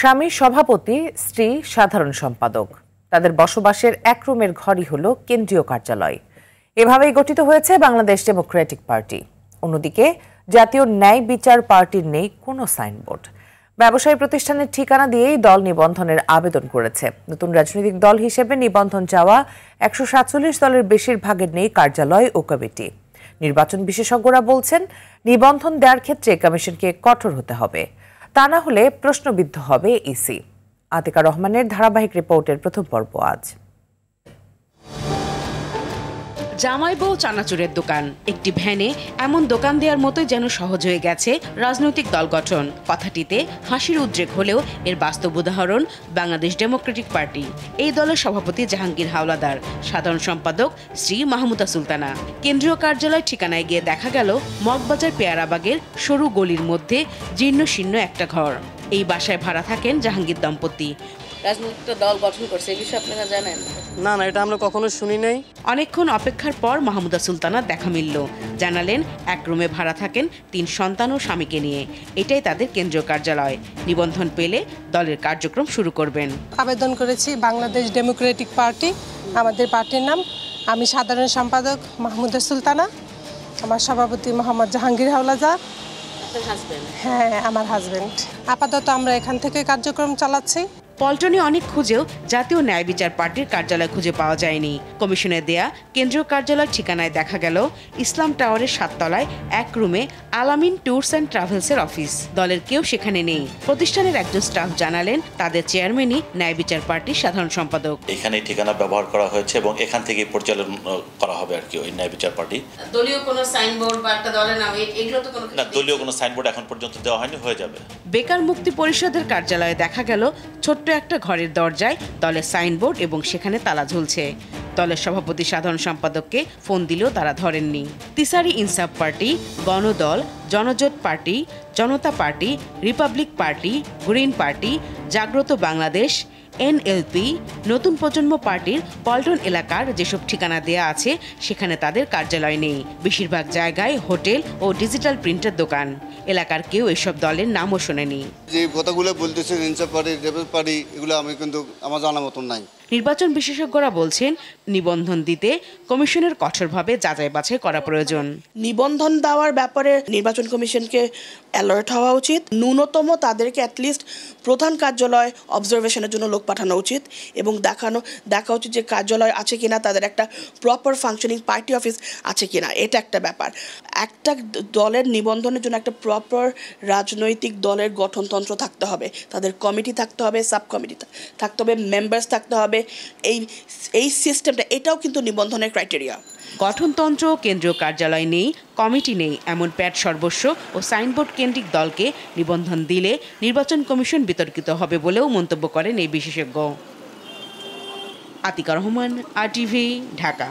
স্বামী সভাপতি, স্ত্রী সাধারণ সম্পাদক, তাদের বসবাসের এক রুমের ঘরই হলো কেন্দ্রীয় কার্যালয়। এভাবেই গঠিত হয়েছে বাংলাদেশ ডেমোক্রেটিক পার্টি। অন্যদিকে জাতীয় ন্যায় বিচার পার্টির নেই কোনো সাইনবোর্ড। ব্যবসায়ী প্রতিষ্ঠানের ঠিকানা দিয়েই দল নিবন্ধনের আবেদন করেছে। নতুন রাজনৈতিক দল হিসেবে নিবন্ধন চাওয়া 147 দলের বেশিরভাগের নেই কার্যালয় ও কমিটি। নির্বাচন বিশেষজ্ঞরা বলছেন, নিবন্ধন দেওয়ার ক্ষেত্রে কমিশনকে কঠোর হতে হবে, তা না হলে প্রশ্নবিদ্ধ হবে ইসি। আতিকা রহমানের ধারাবাহিক রিপোর্টের প্রথম পর্ব আজ। জামাই বউ চানাচুরের দোকান, একটি ভ্যানে এমন দোকান দেওয়ার মতোই যেন সহজ হয়ে গেছে রাজনৈতিক দল গঠন। কথাটিতে হাসির উদ্রেক হলেও এর বাস্তব উদাহরণ বাংলাদেশ ডেমোক্রেটিক পার্টি। এই দলের সভাপতি জাহাঙ্গীর হাওলাদার, সাধারণ সম্পাদক শ্রী মাহমুদা সুলতানা। কেন্দ্রীয় কার্যালয় ঠিকানায় গিয়ে দেখা গেল মগবাজার পেয়ারাবাগের সরু গলির মধ্যে জীর্ণ শীর্ণ একটা ঘর। এই বাসায় ভাড়া থাকেন জাহাঙ্গীর দম্পতি। রাজনৈতিক দল গঠন করছে, এই বিষয়ে আপনারা জানেন? না, এটা আমরা কখনো শুনি নাই। অনেকক্ষণ অপেক্ষার পর মাহমুদা সুলতানার দেখা মিলল। জানালেন, এক রুমে ভাড়া থাকেন 3 সন্তান ও স্বামীকে নিয়ে। এটাই তাদের কেন্দ্রীয় কার্যালয়। নিবন্ধন পেলে দলের কার্যক্রম শুরু করবেন। আবেদন করেছি বাংলাদেশ ডেমোক্রেটিক পার্টি, আমাদের পার্টির নাম। আমি সাধারণ সম্পাদক মাহমুদা সুলতানা, আমার সভাপতি মোহাম্মদ জাহাঙ্গীর হাওলাদার। হ্যাঁ, আমার হাজবেন্ড। আপাতত আমরা এখান থেকে কার্যক্রম চালাচ্ছি। পল্টনে অনেক খুঁজেও জাতীয় ন্যায় বিচার পার্টির কার্যালয় খুঁজে পাওয়া যায়নি। কমিশনের দেয়া কেন্দ্রীয় কার্যালয় ঠিকানায় দেখা গেল ইসলাম টাওয়ারের 7 তলায় এক রুমে আলামিন ট্যুরস অ্যান্ড ট্রাভেলসের অফিস। দলের কেউ সেখানে নেই। প্রতিষ্ঠানের একজন স্টাফ জানালেন, তাদের চেয়ারম্যানই ন্যায় বিচার পার্টির সাধারণ সম্পাদক। এখানে ঠিকানা ব্যবহার করা হয়েছে এবং এখান থেকেই পরিচালনা করা হবে আর কি ওই ন্যায় বিচার পার্টি। দলীয় কোনো সাইনবোর্ড বা একটা দলের নাম এগুলো তো কোনো না, দলীয় কোনো সাইনবোর্ড এখন পর্যন্ত দেওয়া হয়নি, হয়ে যাবে। বেকার মুক্তি পরিষদের কার্যালয়ে দেখা গেল ছোট্ট একটা ঘরের দরজায় দলের সাইনবোর্ড এবং সেখানে তালা ঝুলছে। দলের সভাপতি সাধারণ সম্পাদককে ফোন দিলেও তারা ধরেননি। Tisari Insaf Party, Ganadal, Janajot Party, Janata Party, Republic Party, Green Party, Jagrata Bangladesh, NLP, নতুন প্রজন্ম পার্টির পল্টন এলাকার যেসব ঠিকানা দেয়া আছে সেখানে তাদের কার্যালয় নেই। বেশিরভাগ জায়গায় হোটেল ও ডিজিটাল প্রিন্টের দোকান। এলাকার কেউ এসব দলের নামও শোনেনি। যে কথাগুলো বলতেছেন ইনসাফ পার্টি, লেবার পার্টি, এগুলো আমি কিন্তু আমার জানা মতন নাই। নির্বাচন বিশেষজ্ঞরা বলছেন, নিবন্ধন দিতে কমিশনের কঠোরভাবে যাচাই বাছাই করা প্রয়োজন। নিবন্ধন দেওয়ার ব্যাপারে নির্বাচন কমিশনকে অ্যালার্ট হওয়া উচিত। ন্যূনতম তাদেরকে অ্যাটলিস্ট প্রধান কার্যালয় অবজারভেশনের জন্য লোক পাঠানো উচিত এবং দেখা উচিত যে কার্যালয় আছে কিনা, তাদের একটা প্রপার ফাংশনিং পার্টি অফিস আছে কিনা। এটা একটা ব্যাপার। একটা দলের নিবন্ধনের জন্য একটা প্রপার রাজনৈতিক দলের গঠনতন্ত্র থাকতে হবে, তাদের কমিটি থাকতে হবে, সাব কমিটি থাকতে হবে, মেম্বার্স থাকতে হবে। এই সিস্টেমটা, এটাও কিন্তু নিবন্ধনের ক্রাইটেরিয়া। গঠনতন্ত্র, কেন্দ্রীয় কার্যালয় নেই, কমিটি নেই এমন প্যাট সর্বস্ব ও সাইনবোর্ড কেন্দ্রিক দলকে নিবন্ধন দিলে নির্বাচন কমিশন বিতর্কিত হবে বলেও মন্তব্য করেন এই বিশেষজ্ঞ। আতিকা রহমান, RTV, ঢাকা।